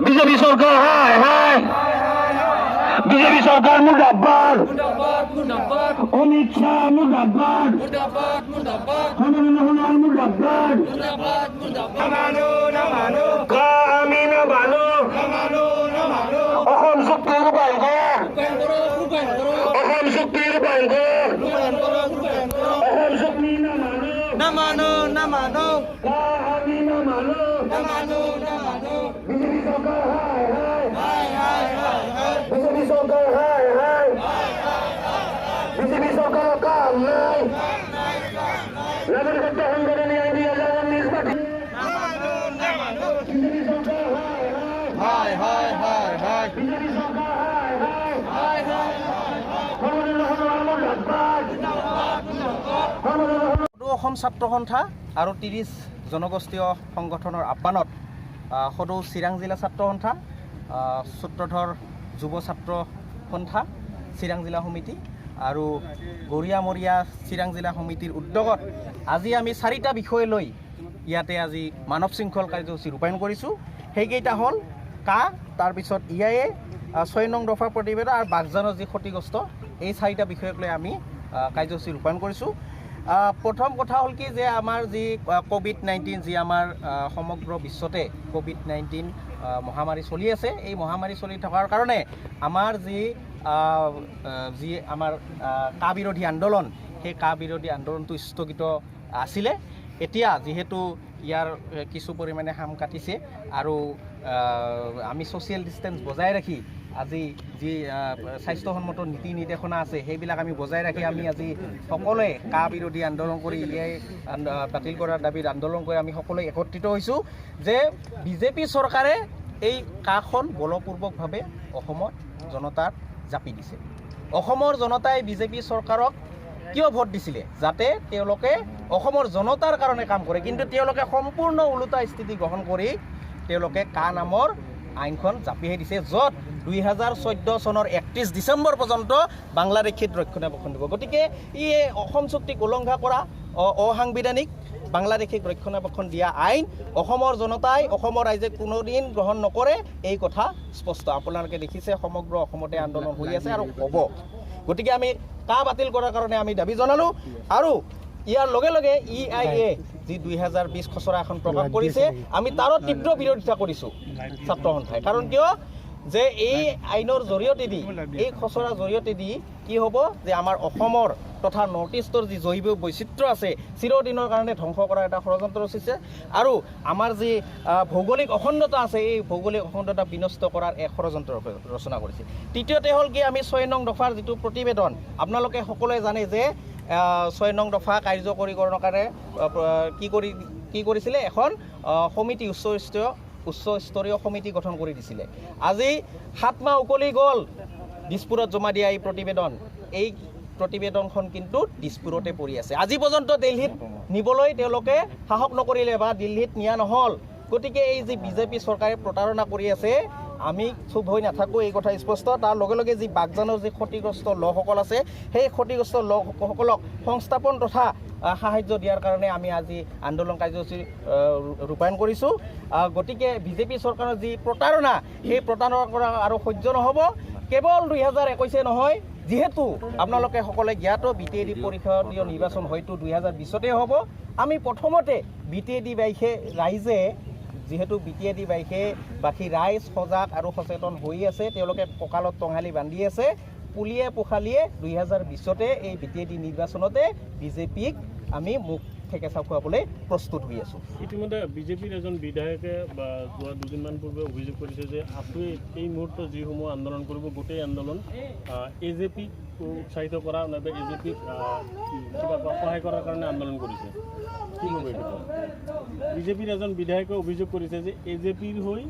BJP সরকার হায় হায় BJP সরকার মুর্দাবাদ অমিত শাহ মুর্দাবাদ হনুমান মুর্দাবাদ আমি না মানো অসম শক্তি রূপায়ণ কর অসম শক্তি রূপায়ণ কর অসম শক্তি না মানো আমি না মানো বিজেপি সরকার হায় বিজেপি সরকার হায় বিজেপি সরকার কাম নাই নাগরিকত্ব সংশোধনী আইন 2019 পাঠিয়ে বিজেপি সরকার হায় বিজেপি সরকার হায় অসম ছাত্ৰ সন্থা আৰু 30 জনগোষ্ঠীয় সংগঠনৰ আহ্বানত সদৌ চিৰাং জিলা ছাত্ৰ সন্থা সূত্ৰধৰ যুৱ ছাত্ৰ সন্থা চিৰাং জিলা সমিতি আৰু গৰিয়ামৰীয়া চিৰাং জিলা সমিতিৰ উদ্যোগত আজি আমি 4টা বিষয় লৈ ইয়াতে আজি মানৱ শৃংখল কাৰ্যসূচী ৰূপায়ণ কৰিছোঁ। সেইকেইটা হ'ল কা, তাৰপিছত ইয়ায়ে 6 নং দফা প্ৰতিবেদন আৰু বাগজানৰ যি ক্ষতিগ্ৰস্ত, এই 4টা বিষয়ক লৈ আমি কাৰ্যসূচী ৰূপায়ণ কৰিছোঁ। প্ৰথম কথা হ'ল কি যে আমাৰ যি কোভিড-19 যি আমাৰ সমগ্ৰ বিশ্বতে কোভিড-19 মহামাৰী চলি আছে, এই মহামাৰী চলি থকাৰ কাৰণে আমাৰ যি আমাৰ কা বিৰোধী আন্দোলন, সেই কা বিৰোধী আন্দোলনটো স্থগিত আছিলে। এতিয়া যিহেতু ইয়াৰ কিছু পৰিমাণে হাম কাটিছে আৰু আমি ছ'চিয়েল ডিষ্টেঞ্চ বজাই ৰাখি আজি যি স্বাস্থ্যসন্মত নীতি নিৰ্দেশনা আছে সেইবিলাক আমি বজাই ৰাখি আমি আজি সকলোৱে কা বিৰোধী আন্দোলন কৰি ইয়াই বাতিল কৰাৰ দাবীত আন্দোলন কৰি আমি সকলোৱে একত্ৰিত হৈছোঁ যে বিজেপি চৰকাৰে এই কাখন বলপূৰ্বকভাৱে অসমত জনতাক জাপি দিছে। অসমৰ জনতাই বিজেপি চৰকাৰক কিয় ভোট দিছিলে? যাতে তেওঁলোকে অসমৰ জনতাৰ কাৰণে কাম কৰে, কিন্তু তেওঁলোকে সম্পূৰ্ণ ওলোটা স্থিতি গ্ৰহণ কৰি তেওঁলোকে কা নামৰ আইনখন জাপিহে দিছে, য'ত 2014 চনৰ 31 ডিচেম্বৰ পৰ্যন্ত বাংলাদেশীত ৰক্ষণাবেক্ষণ দিব। গতিকে ই অসম চুক্তিক উলংঘা কৰা অসাংবিধানিক বাংলাদেশীক ৰক্ষণাবেক্ষণ দিয়া আইন অসমৰ জনতাই অসমৰ ৰাইজে কোনোদিন গ্ৰহণ নকৰে, এই কথা স্পষ্ট। আপোনালোকে দেখিছে সমগ্ৰ অসমতে আন্দোলন হৈ আছে আৰু হ'ব। গতিকে আমি কা বাতিল কৰাৰ কাৰণে আমি দাবী জনালোঁ আৰু ইয়াৰ লগে লগে EIA যি 2020 খচৰা এখন প্ৰকাশ কৰিছে, আমি তাৰো তীব্ৰ বিৰোধিতা কৰিছোঁ ছাত্ৰ সন্থাই। কাৰণ কিয় যে এই আইনৰ জৰিয়তে দি, এই খচৰাৰ জৰিয়তে দি কি হ'ব যে আমাৰ অসমৰ তথা নৰ্থ ইষ্টৰ যি জৈৱ বৈচিত্ৰ্য আছে চিৰদিনৰ কাৰণে ধ্বংস কৰাৰ এটা ষড়যন্ত্ৰ ৰচিছে আৰু আমাৰ যি ভৌগোলিক অখণ্ডতা আছে এই ভৌগোলিক অখণ্ডতা বিনষ্ট কৰাৰ এক ষড়যন্ত্ৰ ৰচনা কৰিছে। তৃতীয়তে হ'ল কি আমি 6 নং দফাৰ যিটো প্ৰতিবেদন, আপোনালোকে সকলোৱে জানে যে 6 নং দফা কাৰ্যকৰীকৰণৰ কাৰণে কি কৰিছিলে, এখন সমিতি উচ্চস্তৰীয় সমিতি গঠন কৰি দিছিলে। আজি 7 মাহ উকলি গ'ল দিছপুৰত জমা দিয়া এই প্ৰতিবেদন, এই প্ৰতিবেদনখন কিন্তু দিছপুৰতে পৰি আছে। আজি পৰ্যন্ত দিল্লীত নিবলৈ তেওঁলোকে সাহস নকৰিলে বা দিল্লীত নিয়া নহ'ল। গতিকে এই যি বিজেপি চৰকাৰে প্ৰতাৰণা কৰি আছে, আমি চুপ হৈ নাথাকোঁ, এই কথা স্পষ্ট। তাৰ লগে লগে যি বাগজানৰ যি ক্ষতিগ্ৰস্ত লোকসকল আছে, সেই ক্ষতিগ্ৰস্ত লোকসকলক সংস্থাপন তথা সাহায্য দিয়াৰ কাৰণে আমি আজি আন্দোলন কাৰ্যসূচী ৰূপায়ণ কৰিছোঁ। গতিকে বিজেপি চৰকাৰৰ যি প্ৰতাৰণা, সেই প্ৰতাৰণা কৰা আৰু সহ্য নহ'ব। কেৱল 2021 নহয়, যিহেতু আপোনালোকে সকলোৱে জ্ঞাত BTAD পৰিষদীয় নিৰ্বাচন হয়তো 2020তে হ'ব। আমি প্ৰথমতে BTAD ৰাইজে যিহেতু BTAD বাসী ৰাইজ সজাগ আৰু সচেতন হৈ আছে, তেওঁলোকে কঁকালত টঙালি বান্ধি আছে, পুলিয়ে পোখালিয়ে 2020তে এই BTAD নিৰ্বাচনতে বিজেপিক আমি মুখ ঠেকেচা খুৱাবলৈ প্ৰস্তুত হৈ আছোঁ। ইতিমধ্যে বিজেপিৰ এজন বিধায়কে বা যোৱা দুদিনমান পূৰ্বে অভিযোগ কৰিছে যে আপুনি এই মুহূৰ্তত যিসমূহ আন্দোলন কৰিব, গোটেই আন্দোলন AJPক উৎসাহিত কৰা নাইবা AJPক কিবা সহায় কৰাৰ কাৰণে আন্দোলন কৰিছে। কি হ'ব এইটো? বিজেপিৰ এজন বিধায়কে অভিযোগ কৰিছে যে AJPৰ হৈ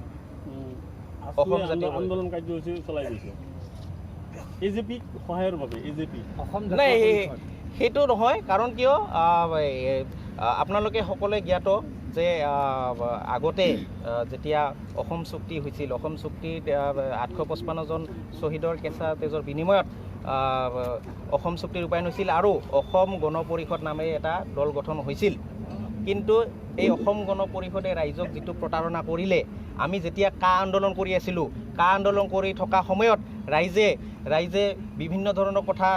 আন্দোলন কাৰ্যসূচী চলাই গৈছে, AJPক সহায়ৰ বাবে। AJP নাই, সেইটো নহয়। কাৰণ কিয় আপোনালোকে সকলোৱে জ্ঞাত যে আগতে যেতিয়া অসম চুক্তি হৈছিল, অসম চুক্তিত 855 জন শ্বহীদৰ কেঁচা তেজৰ বিনিময়ত অসম চুক্তি ৰূপায়ণ হৈছিল আৰু অসম গণ পৰিষদ নামেৰে এটা দল গঠন হৈছিল। কিন্তু এই অসম গণ পৰিষদে ৰাইজক যিটো প্ৰতাৰণা কৰিলে আমি যেতিয়া কা আন্দোলন কৰি আছিলোঁ, কা আন্দোলন কৰি থকা সময়ত ৰাইজে বিভিন্ন ধৰণৰ কথা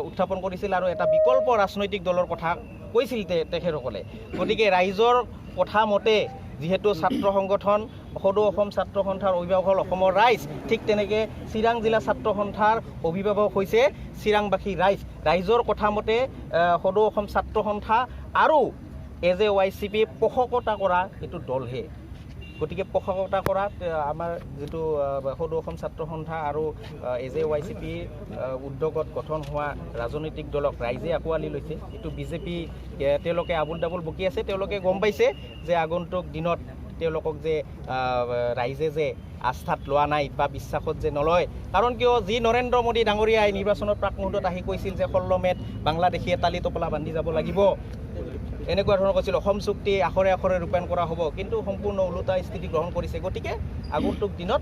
উত্থাপন কৰিছিল আৰু এটা বিকল্প ৰাজনৈতিক দলৰ কথা কৈছিল তেখেতসকলে। গতিকে ৰাইজৰ কথা মতে যিহেতু ছাত্ৰ সংগঠন সদৌ অসম ছাত্ৰ সন্থাৰ অভিভাৱক হ'ল অসমৰ ৰাইজ, ঠিক তেনেকৈ চিৰাং জিলা ছাত্ৰ সন্থাৰ অভিভাৱক হৈছে চিৰাংবাসী ৰাইজৰ কথা মতে সদৌ অসম ছাত্ৰ সন্থা আৰু AJYCP পোষকতা কৰা এইটো দলহে। গতিকে পোষকতা কৰা আমাৰ যিটো সদৌ অসম ছাত্ৰ সন্থা আৰু AJYCP উদ্যোগত গঠন হোৱা ৰাজনৈতিক দলক ৰাইজে আঁকোৱালি লৈছে। এইটো বিজেপি তেওঁলোকে আবুল ডাবুল বকি আছে। তেওঁলোকে গম পাইছে যে আগন্তুক দিনত তেওঁলোকক যে ৰাইজে যে আস্থাত লোৱা নাই বা বিশ্বাসত যে নলয়। কাৰণ কিয়, যি নৰেন্দ্ৰ মোদী ডাঙৰীয়াই নিৰ্বাচনৰ প্ৰাক মুহূৰ্তত আহি কৈছিল যে 16 মে'ত বাংলাদেশীয়ে তালি টোপোলা বান্ধি যাব লাগিব, এনেকুৱা ধৰণৰ কৈছিল, অসম চুক্তি আখৰে আখৰে ৰূপায়ণ কৰা হ'ব, কিন্তু সম্পূৰ্ণ ওলোটা স্থিতি গ্ৰহণ কৰিছে। গতিকে আগন্তুক দিনত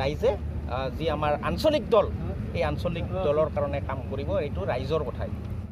ৰাইজে যি আমাৰ আঞ্চলিক দল, এই আঞ্চলিক দলৰ কাৰণে কাম কৰিব, এইটো ৰাইজৰ কথাই।